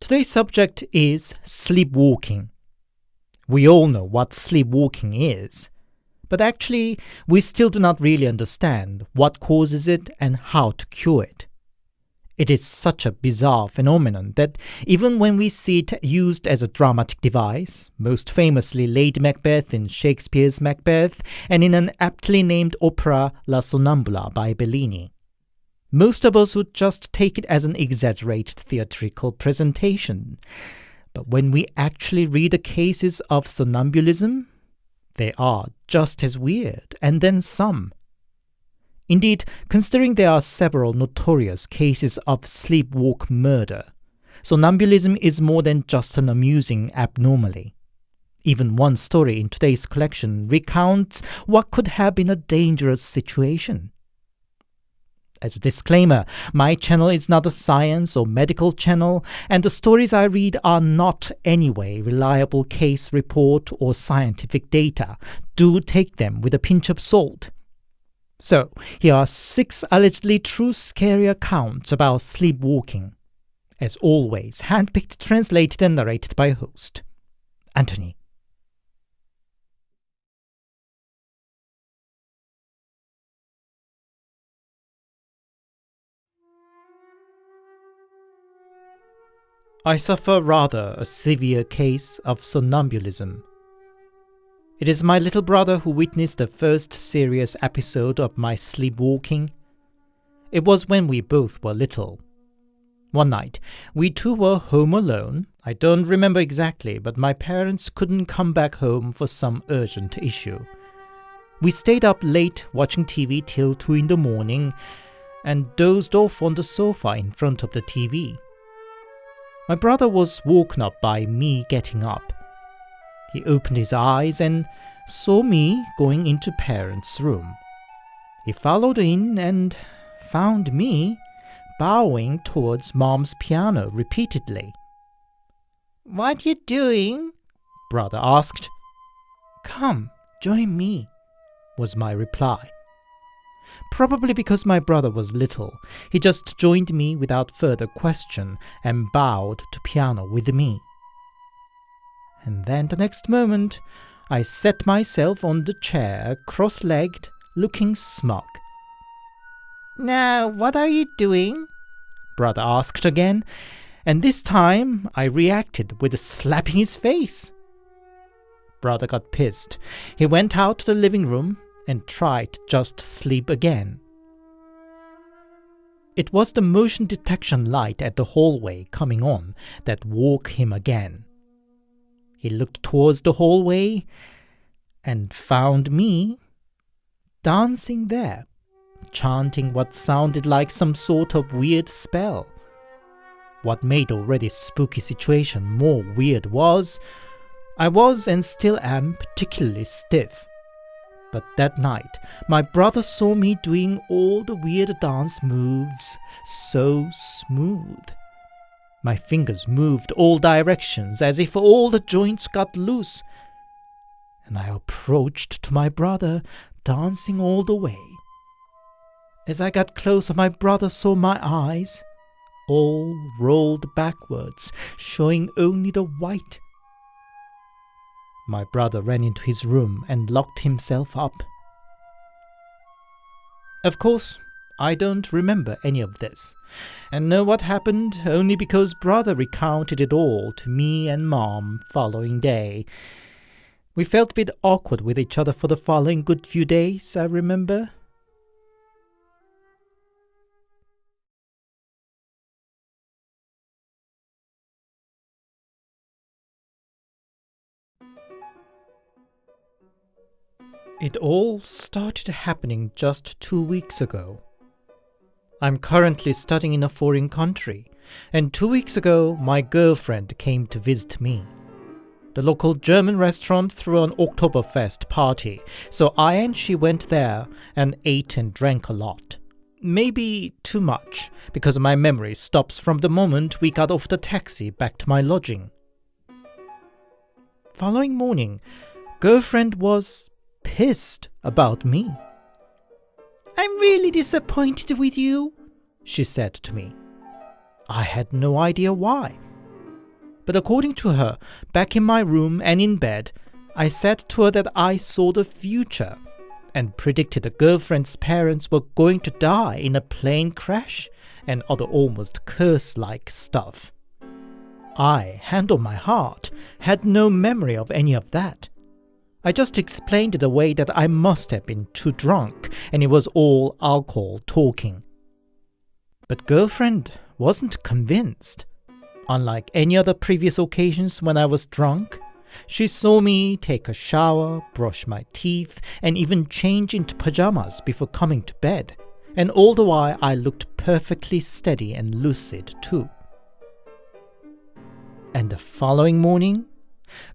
Today's subject is sleepwalking. We all know what sleepwalking is, but actually we still do not really understand what causes it and how to cure it. It is such a bizarre phenomenon that even when we see it used as a dramatic device, most famously Lady Macbeth in Shakespeare's Macbeth and in an aptly named opera La Sonnambula by Bellini, most of us would just take it as an exaggerated theatrical presentation. But when we actually read the cases of somnambulism, they are just as weird, and then some. Indeed, considering there are several notorious cases of sleepwalk murder, somnambulism is more than just an amusing abnormality. Even one story in today's collection recounts what could have been a dangerous situation. As a disclaimer, my channel is not a science or medical channel, and the stories I read are not anyway reliable case report or scientific data. Do take them with a pinch of salt. So, here are 6 allegedly true scary accounts about sleepwalking. As always, handpicked, translated, and narrated by host Anthony. I suffer rather a severe case of somnambulism. It is my little brother who witnessed the first serious episode of my sleepwalking. It was when we both were little. One night, we two were home alone. I don't remember exactly, but my parents couldn't come back home for some urgent issue. We stayed up late watching TV till 2 in the morning and dozed off on the sofa in front of the TV. My brother was woken up by me getting up. He opened his eyes and saw me going into parents' room. He followed in and found me bowing towards mom's piano repeatedly. "What you doing?" brother asked. "Come, join me," was my reply. Probably because my brother was little, he just joined me without further question and bowed to piano with me. And then the next moment, I set myself on the chair, cross-legged, looking smug. "Now, what are you doing?" brother asked again, and this time I reacted with slapping his face. Brother got pissed. He went out to the living room and tried to just sleep again. It was the motion detection light at the hallway coming on that woke him again. He looked towards the hallway and found me dancing there, chanting what sounded like some sort of weird spell. What made the already spooky situation more weird was I was and still am particularly stiff. But that night, my brother saw me doing all the weird dance moves so smooth. My fingers moved all directions as if all the joints got loose, and I approached to my brother, dancing all the way. As I got closer, my brother saw my eyes, all rolled backwards, showing only the white. My brother ran into his room and locked himself up. Of course, I don't remember any of this, and know what happened only because brother recounted it all to me and mom following day. We felt a bit awkward with each other for the following good few days, I remember. It all started happening just 2 weeks ago. I'm currently studying in a foreign country, and 2 weeks ago my girlfriend came to visit me. The local German restaurant threw an Oktoberfest party, so I and she went there and ate and drank a lot. Maybe too much, because my memory stops from the moment we got off the taxi back to my lodging. Following morning, girlfriend was pissed about me. "I'm really disappointed with you," she said to me. I had no idea why. But according to her, back in my room and in bed, I said to her that I saw the future and predicted the girlfriend's parents were going to die in a plane crash and other almost curse-like stuff. I, hand on my heart, had no memory of any of that. I just explained it away that I must have been too drunk and it was all alcohol talking. But girlfriend wasn't convinced. Unlike any other previous occasions when I was drunk, she saw me take a shower, brush my teeth, and even change into pajamas before coming to bed, and all the while I looked perfectly steady and lucid too. And the following morning,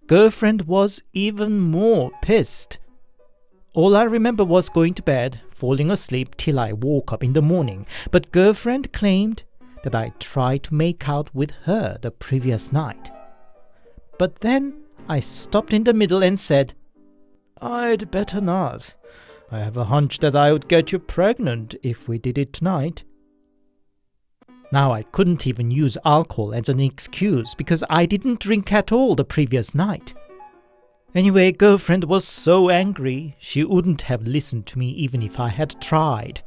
girlfriend was even more pissed. All I remember was going to bed, falling asleep till I woke up in the morning, but girlfriend claimed that I tried to make out with her the previous night. But then I stopped in the middle and said, "I'd better not. I have a hunch that I would get you pregnant if we did it tonight." Now I couldn't even use alcohol as an excuse because I didn't drink at all the previous night. Anyway, girlfriend was so angry she wouldn't have listened to me even if I had tried.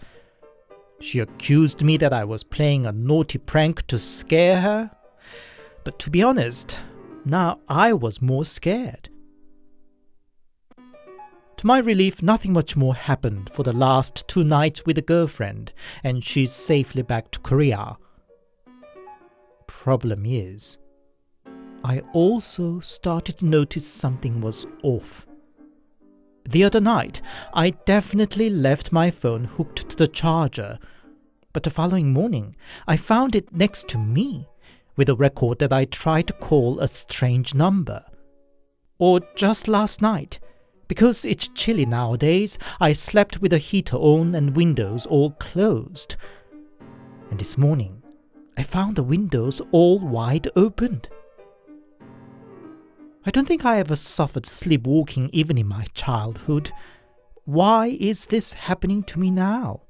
She accused me that I was playing a naughty prank to scare her. But to be honest, now I was more scared. To my relief, nothing much more happened for the last 2 nights with a girlfriend, and she's safely back to Korea. Problem is, I also started to notice something was off. The other night, I definitely left my phone hooked to the charger, but the following morning, I found it next to me, with a record that I tried to call a strange number. Or just last night, because it's chilly nowadays, I slept with the heater on and windows all closed. And this morning, I found the windows all wide opened. I don't think I ever suffered sleepwalking even in my childhood. Why is this happening to me now?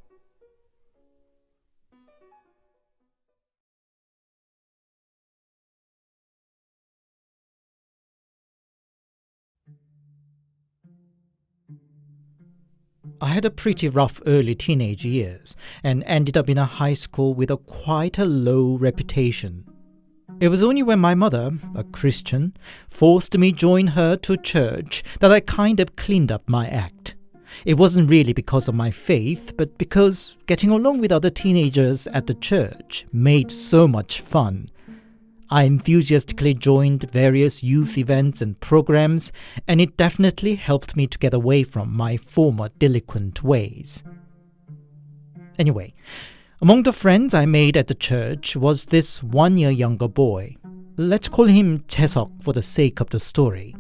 I had a pretty rough early teenage years and ended up in a high school with quite a low reputation. It was only when my mother, a Christian, forced me join her to church that I kind of cleaned up my act. It wasn't really because of my faith, but because getting along with other teenagers at the church made so much fun. I enthusiastically joined various youth events and programs, and it definitely helped me to get away from my former delinquent ways. Anyway, among the friends I made at the church was this 1 year younger boy. Let's call him Chaesuk for the sake of the story.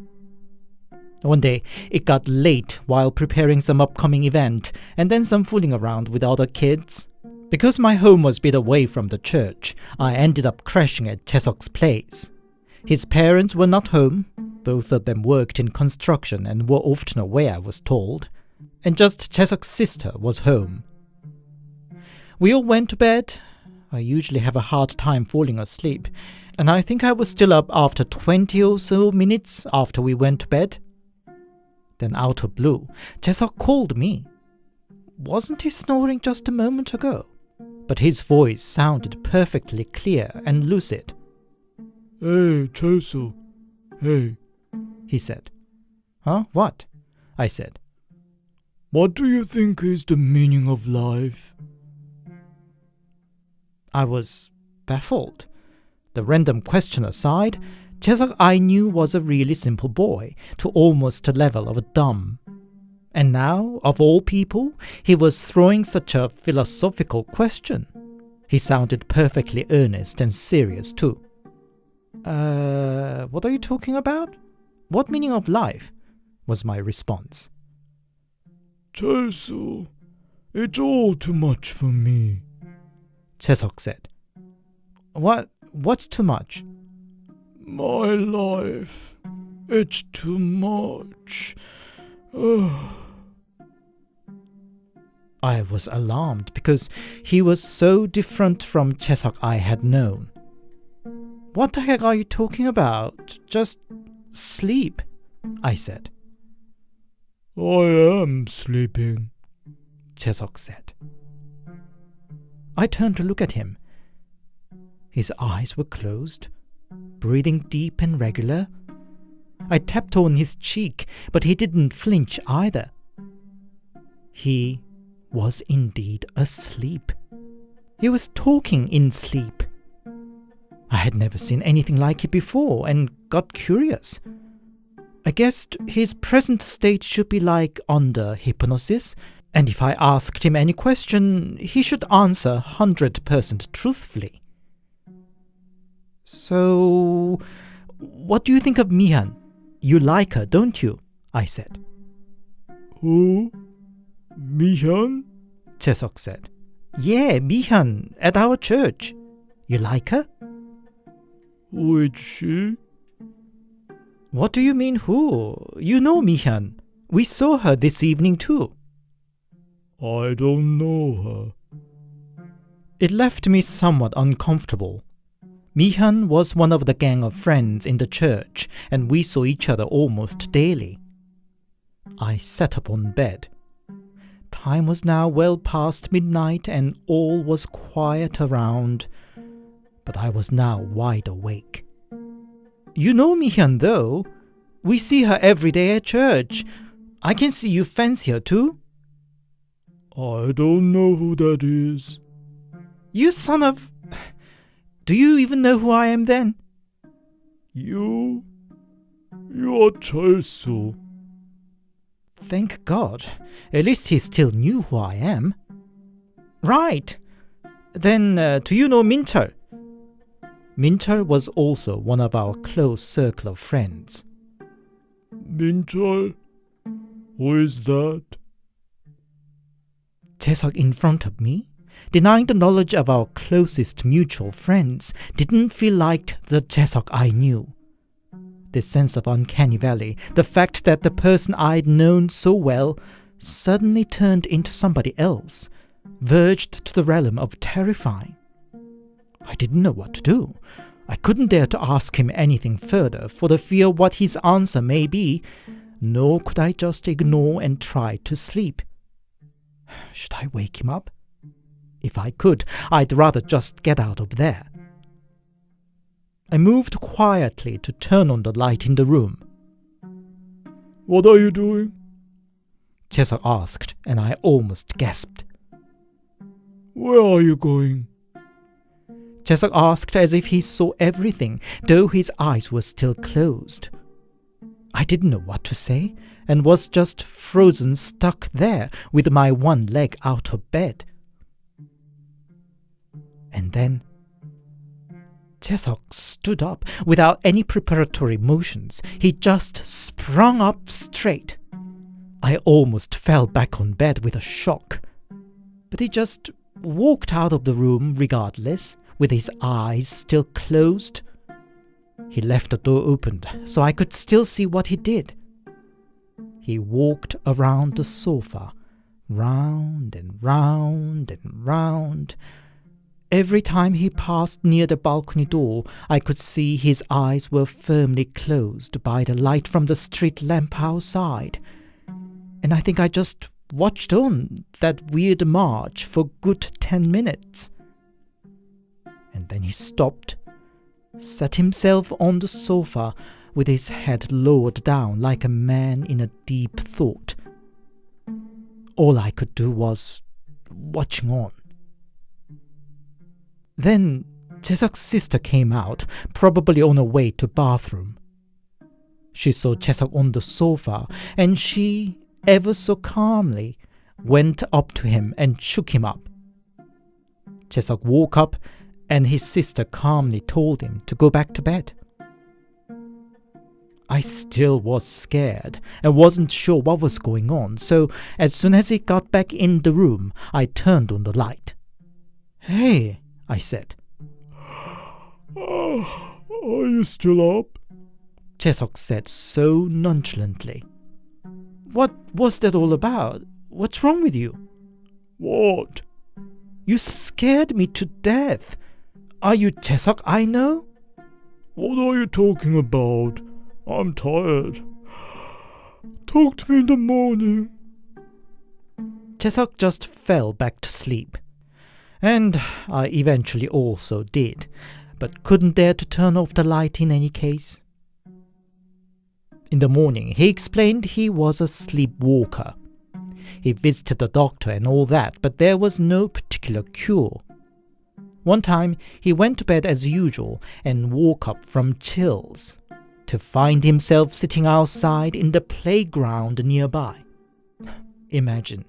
One day, it got late while preparing some upcoming event, and then some fooling around with other kids. Because my home was a bit away from the church, I ended up crashing at Chaesuk's place. His parents were not home. Both of them worked in construction and were often away, I was told. And just Chaesuk's sister was home. We all went to bed. I usually have a hard time falling asleep, and I think I was still up after 20 or so minutes after we went to bed. Then out of blue, Chaesuk called me. Wasn't he snoring just a moment ago? But his voice sounded perfectly clear and lucid. "Hey, Chaesuk. Hey," he said. "Huh? What?" I said. "What do you think is the meaning of life?" I was baffled. The random question aside, Chaesuk I knew was a really simple boy, to almost the level of a dumb. And now, of all people, he was throwing such a philosophical question. He sounded perfectly earnest and serious too. What are you talking about? What meaning of life?" was my response. "Chaesuk, it's all too much for me," Chaesuk said. What's too much?" "My life. It's too much. I was alarmed because he was so different from Chaesuk I had known. What the heck are you talking about? Just sleep, I said. I am sleeping, Chaesok said. I turned to look at him. His eyes were closed, breathing deep and regular. I tapped on his cheek, but he didn't flinch either. He was indeed asleep. He was talking in sleep. I had never seen anything like it before and got curious. I guessed his present state should be like under hypnosis, and if I asked him any question, he should answer 100% truthfully. So, what do you think of Mihan? You like her, don't you? I said. Who? Mihan? Chaesok said. Yeah, Mihan, at our church. You like her? Who is she? What do you mean who? You know Mihan. We saw her this evening too. I don't know her. It left me somewhat uncomfortable. Mihan was one of the gang of friends in the church, and we saw each other almost daily. I sat up on bed. Time was now well past midnight and all was quiet around, but I was now wide awake. You know Mihan though. We see her every day at church. I can see you fancy her too. I don't know who that is. You son of... Do you even know who I am then? You are Chelso. Thank God. At least he still knew who I am. Right. Then, do you know Minchul? Minchul was also one of our close circle of friends. Minchul? Who is that? Chaesok in front of me, denying the knowledge of our closest mutual friends, didn't feel like the Chaesok I knew. This sense of uncanny valley, the fact that the person I'd known so well suddenly turned into somebody else, verged to the realm of terrifying. I didn't know what to do. I couldn't dare to ask him anything further for the fear of what his answer may be, nor could I just ignore and try to sleep. Should I wake him up? If I could, I'd rather just get out of there. I moved quietly to turn on the light in the room. What are you doing? Chaesok asked, and I almost gasped. Where are you going? Chaesok asked as if he saw everything, though his eyes were still closed. I didn't know what to say, and was just frozen stuck there with my one leg out of bed. And then Chaesok stood up without any preparatory motions. He just sprung up straight. I almost fell back on bed with a shock. But he just walked out of the room regardless, with his eyes still closed. He left the door opened so I could still see what he did. He walked around the sofa, round and round and round. Every time he passed near the balcony door, I could see his eyes were firmly closed by the light from the street lamp outside. And I think I just watched on that weird march for good 10 minutes. And then he stopped, sat himself on the sofa with his head lowered down like a man in a deep thought. All I could do was watching on. Then Chaesok's sister came out, probably on her way to bathroom. She saw Chaesok on the sofa, and she, ever so calmly, went up to him and shook him up. Chaesok woke up, and his sister calmly told him to go back to bed. I still was scared and wasn't sure what was going on, so as soon as he got back in the room, I turned on the light. "Hey," I said. Are you still up? Chaesok said so nonchalantly. "What was that all about? What's wrong with you?" What? "You scared me to death. Are you Chaesok I know?" What are you talking about? I'm tired. Talk to me in the morning. Taesuk just fell back to sleep. And I eventually also did, but couldn't dare to turn off the light in any case. In the morning, he explained he was a sleepwalker. He visited the doctor and all that, but there was no particular cure. One time, he went to bed as usual and woke up from chills to find himself sitting outside in the playground nearby. Imagine,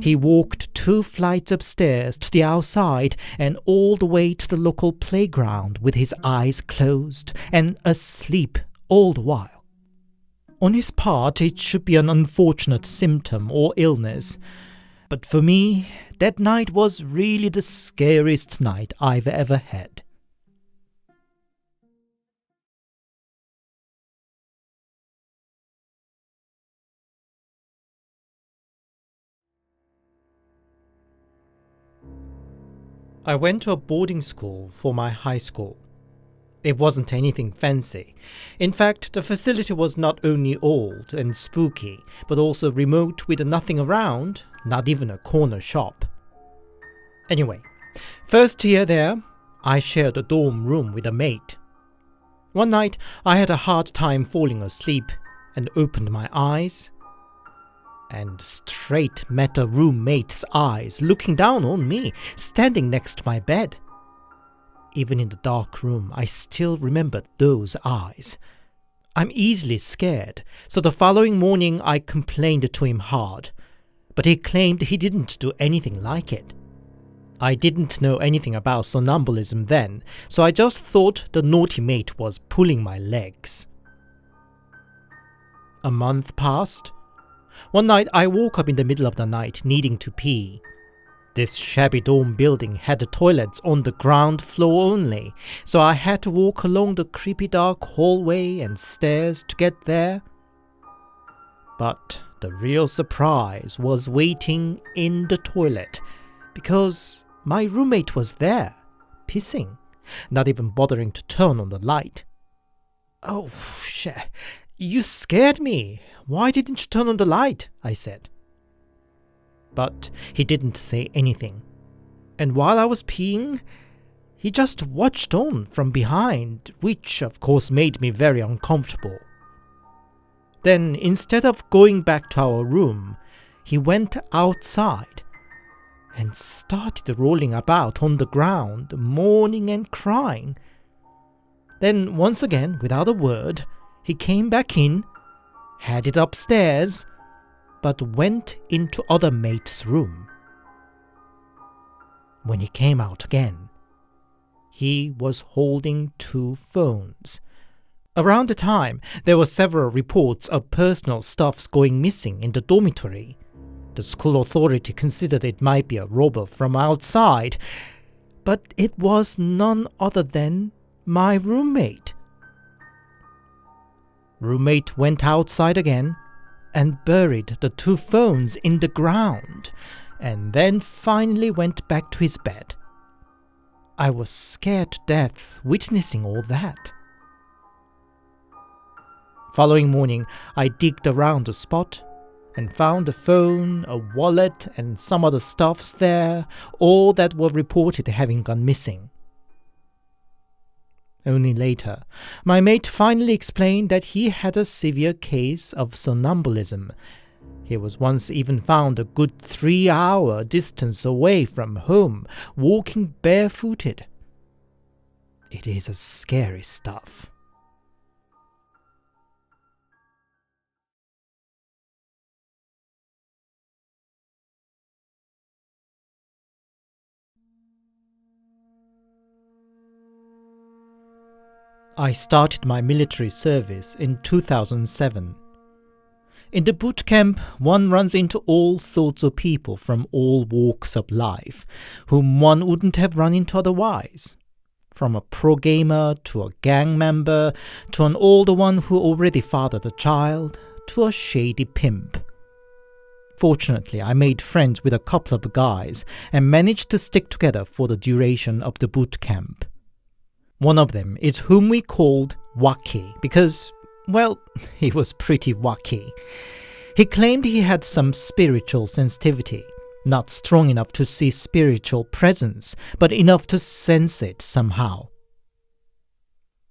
he walked 2 flights upstairs to the outside and all the way to the local playground with his eyes closed and asleep all the while. On his part, it should be an unfortunate symptom or illness, but for me, that night was really the scariest night I've ever had. I went to a boarding school for my high school. It wasn't anything fancy. In fact, the facility was not only old and spooky, but also remote with nothing around, not even a corner shop. Anyway, first year there, I shared a dorm room with a mate. One night, I had a hard time falling asleep and opened my eyes, and straight met a roommate's eyes looking down on me, standing next to my bed. Even in the dark room, I still remember those eyes. I'm easily scared, so the following morning I complained to him hard, but he claimed he didn't do anything like it. I didn't know anything about somnambulism then, so I just thought the naughty mate was pulling my legs. A month passed. One night I woke up in the middle of the night needing to pee. This shabby dorm building had the toilets on the ground floor only, so I had to walk along the creepy dark hallway and stairs to get there. But the real surprise was waiting in the toilet, because my roommate was there, pissing, not even bothering to turn on the light. "Oh, shit, you scared me. Why didn't you turn on the light?" I said. But he didn't say anything. And while I was peeing, he just watched on from behind, which of course made me very uncomfortable. Then, instead of going back to our room, he went outside and started rolling about on the ground, moaning and crying. Then, once again, without a word, he came back in, headed upstairs, but went into other mate's room. When he came out again, he was holding 2 phones. Around the time, there were several reports of personal stuffs going missing in the dormitory. The school authority considered it might be a robber from outside, but it was none other than my roommate. Roommate went outside again and buried the 2 phones in the ground, and then finally went back to his bed. I was scared to death witnessing all that. Following morning, I digged around the spot and found a phone, a wallet, and some other stuffs there, all that were reported having gone missing. Only later, my mate finally explained that he had a severe case of somnambulism. He was once even found a good 3-hour distance away from home, walking barefooted. It is a scary stuff. I started my military service in 2007. In the boot camp, one runs into all sorts of people from all walks of life, whom one wouldn't have run into otherwise. From a pro gamer, to a gang member, to an older one who already fathered a child, to a shady pimp. Fortunately, I made friends with a couple of guys and managed to stick together for the duration of the boot camp. One of them is whom we called Wacky because, well, he was pretty wacky. He claimed he had some spiritual sensitivity, not strong enough to see spiritual presence, but enough to sense it somehow.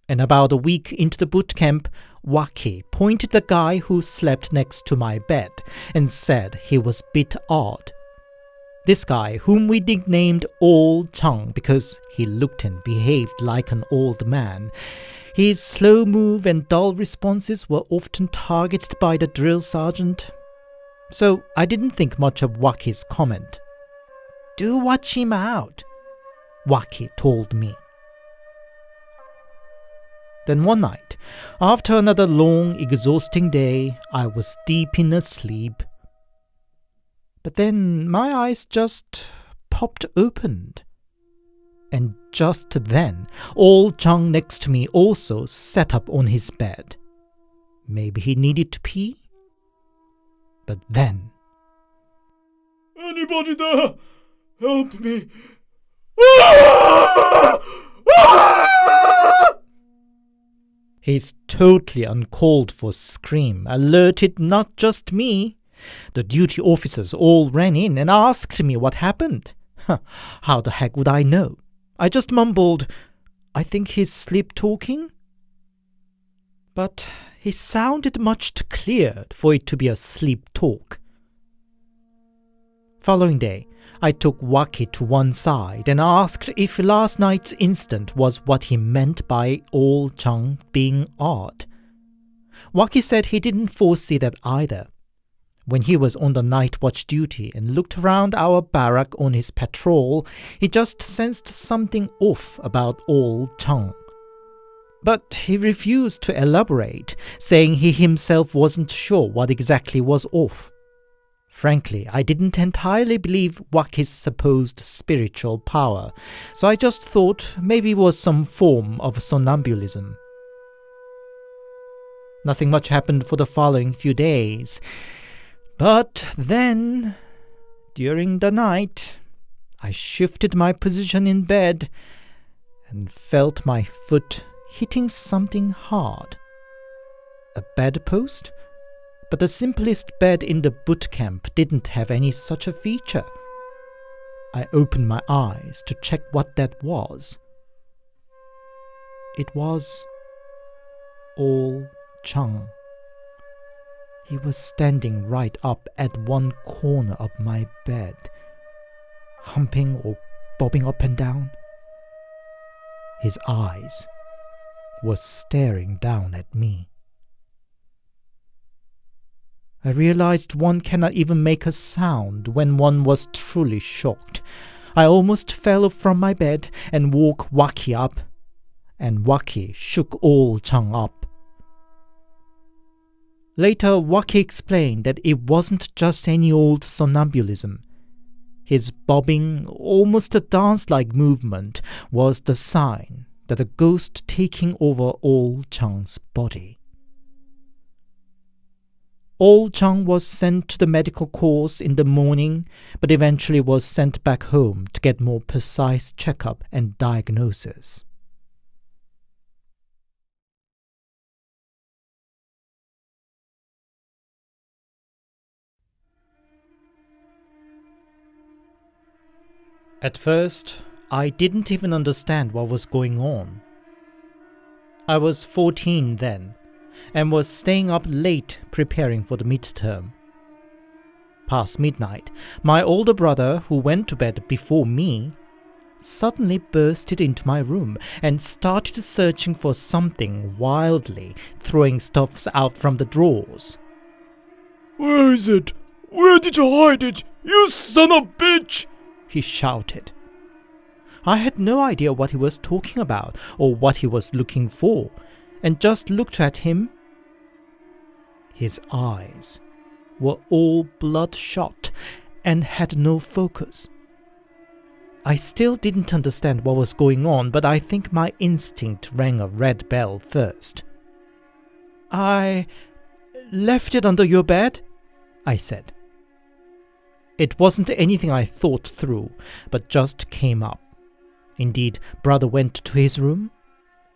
And about a week into the boot camp, Wacky pointed the guy who slept next to my bed and said he was a bit odd. This guy, whom we nicknamed Ole Jung because he looked and behaved like an old man, his slow move and dull responses were often targeted by the drill sergeant. So I didn't think much of Wacky's comment. "Do watch him out," Wacky told me. Then one night, after another long, exhausting day, I was deep in a sleep. But then my eyes just popped open. And just then, Ole Jung next to me also sat up on his bed. Maybe he needed to pee? But then... Anybody there? Help me. Ah! Ah! His totally uncalled for scream alerted not just me. The duty officers all ran in and asked me what happened. How the heck would I know? I just mumbled, "I think he's sleep-talking." But he sounded much too clear for it to be a sleep talk. Following day, I took Wacky to one side and asked if last night's incident was what he meant by Ole Jung being odd. Wacky said he didn't foresee that either. When he was on the night watch duty and looked around our barrack on his patrol, he just sensed something off about Ole Jung. But he refused to elaborate, saying he himself wasn't sure what exactly was off. Frankly, I didn't entirely believe Wacky's supposed spiritual power, so I just thought maybe it was some form of somnambulism. Nothing much happened for the following few days. But then, during the night, I shifted my position in bed and felt my foot hitting something hard. A bedpost? But the simplest bed in the boot camp didn't have any such a feature. I opened my eyes to check what that was. It was Ole Jung. He was standing right up at one corner of my bed, humping or bobbing up and down. His eyes were staring down at me. I realized one cannot even make a sound when one was truly shocked. I almost fell from my bed and woke Wacky up, and Wacky shook Ole Jung up. Later, Wacky explained that it wasn't just any old somnambulism. His bobbing, almost a dance-like movement was the sign that a ghost taking over Ole Jung's body. Ole Jung was sent to the medical course in the morning, but eventually was sent back home to get more precise checkup and diagnosis. At first, I didn't even understand what was going on. I was 14 then, and was staying up late preparing for the midterm. Past midnight, my older brother, who went to bed before me, suddenly bursted into my room and started searching for something wildly, throwing stuffs out from the drawers. "Where is it? Where did you hide it? You son of a bitch!" he shouted. I had no idea what he was talking about or what he was looking for, and just looked at him. His eyes were all bloodshot and had no focus. I still didn't understand what was going on, but I think my instinct rang a red bell first. "I left it under your bed," I said. It wasn't anything I thought through, but just came up. Indeed, brother went to his room,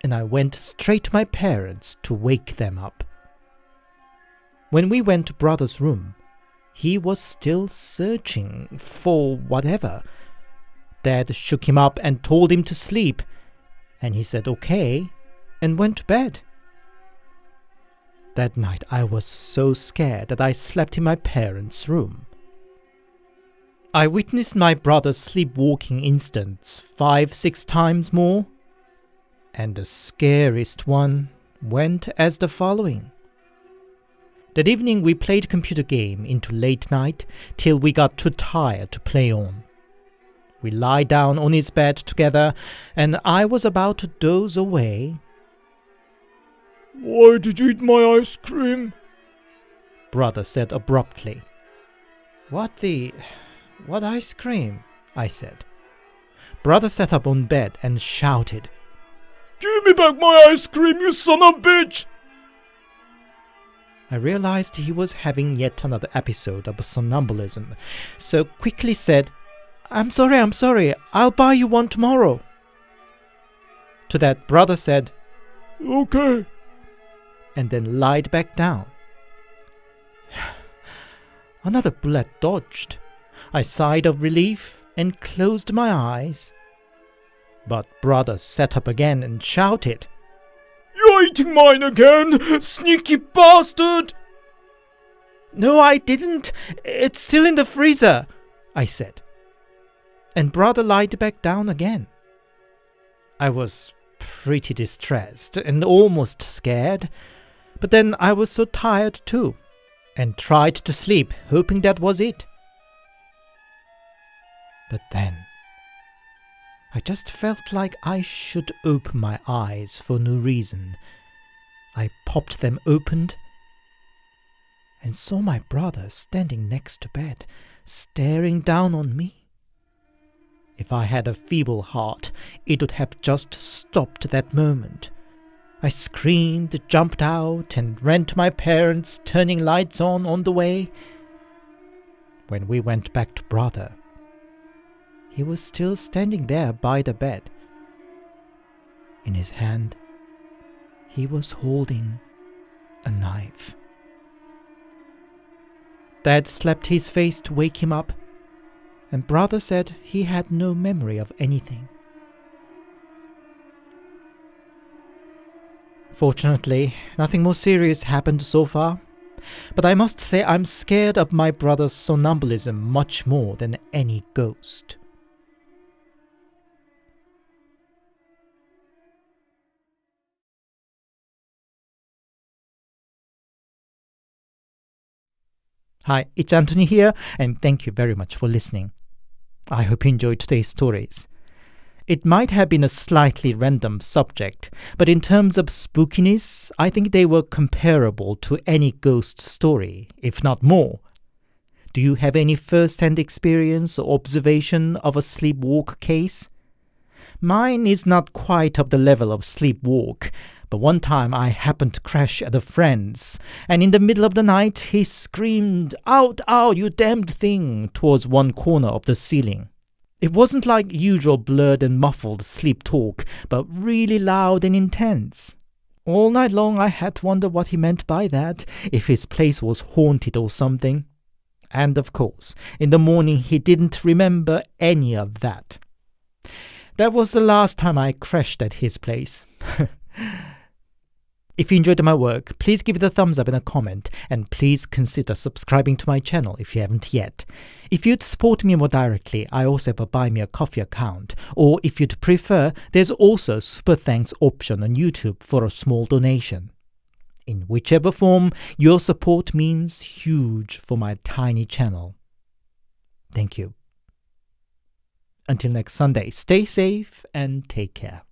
and I went straight to my parents to wake them up. When we went to brother's room, he was still searching for whatever. Dad shook him up and told him to sleep, and he said okay and went to bed. That night I was so scared that I slept in my parents' room. I witnessed my brother's sleepwalking incidents 5-6 times more, and the scariest one went as the following. That evening we played computer game into late night till we got too tired to play on. We lie down on his bed together, and I was about to doze away. "Why did you eat my ice cream?" Brother said abruptly. What ice cream? I said. Brother sat up on bed and shouted, "Give me back my ice cream, you son of a bitch!" I realized he was having yet another episode of somnambulism, so quickly said, I'm sorry, I'll buy you one tomorrow." To that, brother said, "Okay," and then lied back down. Another bullet dodged. I sighed of relief and closed my eyes. But brother sat up again and shouted, "You're eating mine again, sneaky bastard!" No, I didn't. It's still in the freezer, I said. And brother lied back down again. I was pretty distressed and almost scared, but then I was so tired too, and tried to sleep, hoping that was it. But then, I just felt like I should open my eyes for no reason. I popped them open and saw my brother standing next to bed, staring down on me. If I had a feeble heart, it would have just stopped that moment. I screamed, jumped out, and ran to my parents, turning lights on the way. When we went back to brother, he was still standing there by the bed. In his hand, he was holding a knife. Dad slapped his face to wake him up, and brother said he had no memory of anything. Fortunately, nothing more serious happened so far, but I must say I'm scared of my brother's somnambulism much more than any ghost. Hi, it's Anthony here, and thank you very much for listening. I hope you enjoyed today's stories. It might have been a slightly random subject, but in terms of spookiness, I think they were comparable to any ghost story, if not more. Do you have any first-hand experience or observation of a sleepwalk case? Mine is not quite of the level of sleepwalk, but one time I happened to crash at a friend's, and in the middle of the night he screamed, "Out, out, you damned thing," towards one corner of the ceiling. It wasn't like usual blurred and muffled sleep talk, but really loud and intense. All night long I had to wonder what he meant by that, if his place was haunted or something. And of course, in the morning he didn't remember any of that. That was the last time I crashed at his place. If you enjoyed my work, please give it a thumbs up and a comment, and please consider subscribing to my channel if you haven't yet. If you'd support me more directly, I also have a Buy Me a Coffee account, or if you'd prefer, there's also a Super Thanks option on YouTube for a small donation. In whichever form, your support means huge for my tiny channel. Thank you. Until next Sunday, stay safe and take care.